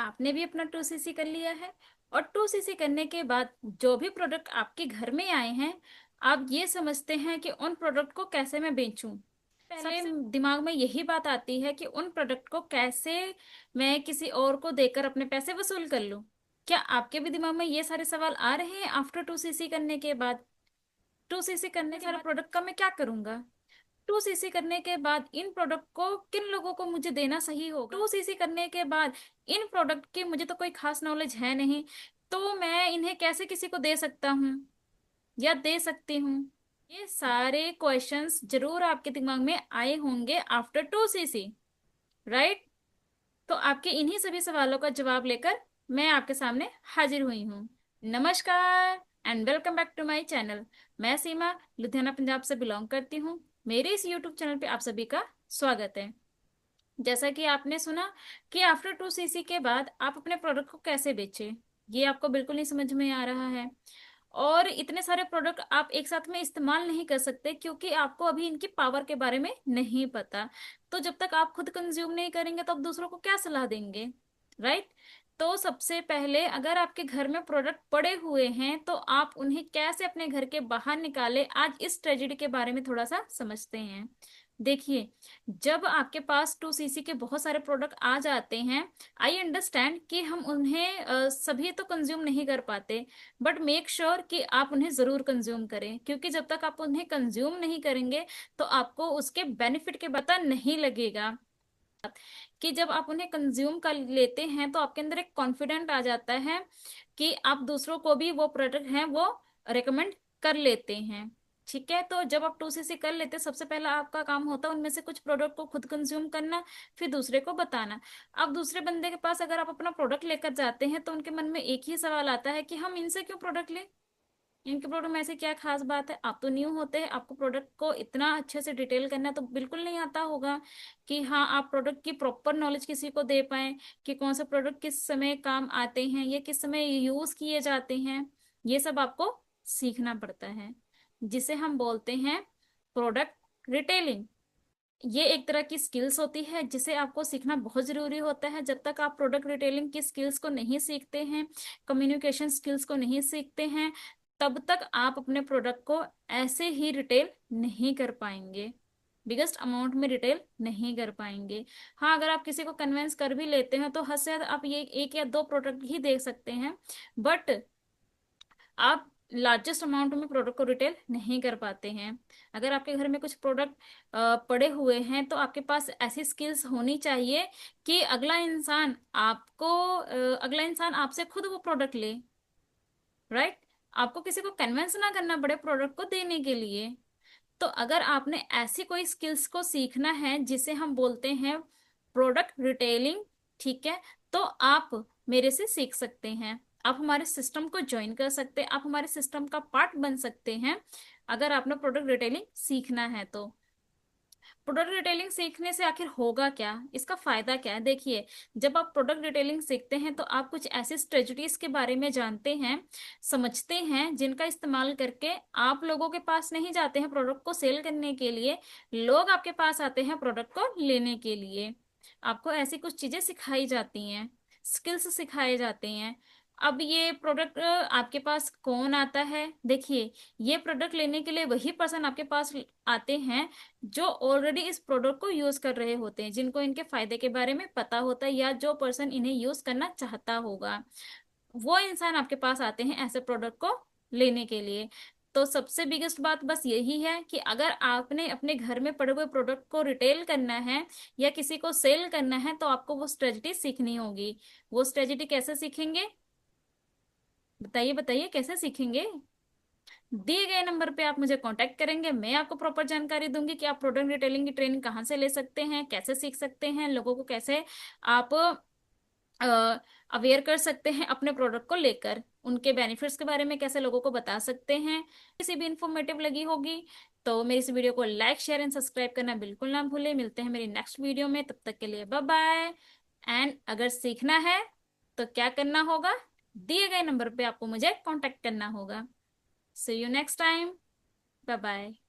आपने भी अपना 2cc कर लिया है और 2cc करने के बाद जो भी प्रोडक्ट आपके घर में आए हैं, आप ये समझते हैं कि उन प्रोडक्ट को कैसे मैं बेचूं। पहले दिमाग में यही बात आती है कि उन प्रोडक्ट को कैसे मैं किसी और को देकर अपने पैसे वसूल कर लूं। क्या आपके भी दिमाग में ये सारे सवाल आ रहे हैं आफ्टर 2cc करने के बाद? 2cc करने के सारे प्रोडक्ट का मैं क्या करूंगा? 2cc करने के बाद इन प्रोडक्ट को किन लोगों को मुझे देना सही होगा? 2cc करने के बाद इन प्रोडक्ट की मुझे तो कोई खास नॉलेज है नहीं, तो मैं इन्हें कैसे किसी को दे सकता हूँ या दे सकती हूँ? ये सारे क्वेश्चंस जरूर आपके दिमाग में आए होंगे आफ्टर 2cc, राइट? तो आपके इन्हीं सभी सवालों का जवाब लेकर मैं आपके सामने हाजिर हुई हूँ। नमस्कार and welcome back to my channel. मैं सीमा लुधियाना पंजाब से बिलोंग करती हूँ। मेरे इस यूट्यूब चैनल पे आप सभी का स्वागत है। जैसा कि आपने सुना कि आफ्टर 2cc के बाद आप अपने प्रोडक्ट को कैसे बेचें, ये आपको बिल्कुल नहीं समझ में आ रहा है। और इतने सारे प्रोडक्ट आप एक साथ में इस्तेमाल नहीं कर सकते क्योंकि आपको अभी इनकी पावर के बारे में नहीं पता। तो जब तक आप खुद कंज्यूम नहीं करेंगे तो आप दूसरों को क्या सलाह देंगे, राइट? तो सबसे पहले अगर आपके घर में प्रोडक्ट पड़े हुए हैं तो आप उन्हें कैसे अपने घर के बाहर निकाले, आज इस ट्रेजेडी के बारे में थोड़ा सा समझते हैं। देखिए, जब आपके पास 2cc के बहुत सारे प्रोडक्ट आ जाते हैं, आई अंडरस्टैंड कि हम उन्हें सभी तो कंज्यूम नहीं कर पाते, बट मेक श्योर कि आप उन्हें जरूर कंज्यूम करें, क्योंकि जब तक आप उन्हें कंज्यूम नहीं करेंगे तो आपको उसके बेनिफिट के पता नहीं लगेगा। कि जब आप उन्हें कंज्यूम कर लेते हैं तो आपके अंदर एक कॉन्फिडेंट आ जाता है कि आप दूसरों को भी वो प्रोडक्ट हैं वो रेकमेंड कर लेते हैं। ठीक है, तो जब आप 2cc कर लेते हैं, सबसे पहला आपका काम होता है उनमें से कुछ प्रोडक्ट को खुद कंज्यूम करना, फिर दूसरे को बताना। अब दूसरे बंदे के पास अगर आप अपना प्रोडक्ट लेकर जाते हैं तो उनके मन में एक ही सवाल आता है कि हम इनसे क्यों प्रोडक्ट लें, इनके प्रोडक्ट में ऐसे क्या खास बात है। आप तो न्यू होते हैं, आपको प्रोडक्ट को इतना अच्छे से डिटेल करना तो बिल्कुल नहीं आता होगा कि हाँ आप प्रोडक्ट की प्रॉपर नॉलेज किसी को दे पाए कि कौन सा प्रोडक्ट किस समय काम आते हैं या किस समय यूज किए जाते हैं। ये सब आपको सीखना पड़ता है, जिसे हम बोलते हैं प्रोडक्ट रिटेलिंग। ये एक तरह की स्किल्स होती है जिसे आपको सीखना बहुत जरूरी होता है। जब तक आप प्रोडक्ट रिटेलिंग की स्किल्स को नहीं सीखते हैं, कम्युनिकेशन स्किल्स को नहीं सीखते हैं, तब तक आप अपने प्रोडक्ट को ऐसे ही रिटेल नहीं कर पाएंगे, बिगेस्ट अमाउंट में रिटेल नहीं कर पाएंगे। हाँ, अगर आप किसी को कन्विंस कर भी लेते हैं तो हद से ज्यादा आप ये एक या दो प्रोडक्ट ही दे सकते हैं, बट आप लार्जेस्ट अमाउंट में प्रोडक्ट को रिटेल नहीं कर पाते हैं। अगर आपके घर में कुछ प्रोडक्ट पड़े हुए हैं तो आपके पास ऐसी स्किल्स होनी चाहिए कि अगला इंसान आपसे खुद वो प्रोडक्ट ले, राइट? आपको किसी को कन्विंस ना करना पड़े प्रोडक्ट को देने के लिए। तो अगर आपने ऐसी कोई स्किल्स को सीखना है जिसे हम बोलते हैं प्रोडक्ट रिटेलिंग, ठीक है, तो आप मेरे से सीख सकते हैं। आप हमारे सिस्टम को ज्वाइन कर सकते हैं, आप हमारे सिस्टम का पार्ट बन सकते हैं अगर आपने प्रोडक्ट रिटेलिंग सीखना है तो। प्रोडक्ट डिटेलिंग सीखने से आखिर होगा क्या, इसका फायदा क्या है? देखिए, जब आप प्रोडक्ट डिटेलिंग सीखते हैं तो आप कुछ ऐसे स्ट्रेटजीज के बारे में जानते हैं, समझते हैं, जिनका इस्तेमाल करके आप लोगों के पास नहीं जाते हैं प्रोडक्ट को सेल करने के लिए, लोग आपके पास आते हैं प्रोडक्ट को लेने के लिए। आपको ऐसी कुछ चीजें सिखाई जाती हैं, स्किल्स सिखाए जाते हैं। अब ये प्रोडक्ट आपके पास कौन आता है? देखिए, ये प्रोडक्ट लेने के लिए वही पर्सन आपके पास आते हैं जो ऑलरेडी इस प्रोडक्ट को यूज कर रहे होते हैं, जिनको इनके फायदे के बारे में पता होता है या जो पर्सन इन्हें यूज करना चाहता होगा, वो इंसान आपके पास आते हैं ऐसे प्रोडक्ट को लेने के लिए। तो सबसे बिगेस्ट बात बस यही है कि अगर आपने अपने घर में पड़े हुए प्रोडक्ट को रिटेल करना है या किसी को सेल करना है तो आपको वो स्ट्रेटजी सीखनी होगी। वो स्ट्रेटजी कैसे सीखेंगे? बताइए बताइए, कैसे सीखेंगे? दिए गए नंबर पे आप मुझे कांटेक्ट करेंगे, मैं आपको प्रॉपर जानकारी दूंगी कि आप प्रोडक्ट डिटेलिंग की ट्रेनिंग कहाँ से ले सकते हैं, कैसे सीख सकते हैं, लोगों को कैसे आप अवेयर कर सकते हैं अपने प्रोडक्ट को लेकर, उनके बेनिफिट्स के बारे में कैसे लोगों को बता सकते हैं। किसी भी इंफॉर्मेटिव लगी होगी तो मेरी इस वीडियो को लाइक शेयर एंड सब्सक्राइब करना बिल्कुल ना भूले। मिलते हैं मेरी नेक्स्ट वीडियो में, तब तक के लिए बाय बाय। एंड अगर सीखना है तो क्या करना होगा? दिए गए नंबर पे आपको मुझे कांटेक्ट करना होगा। See you next time. Bye bye.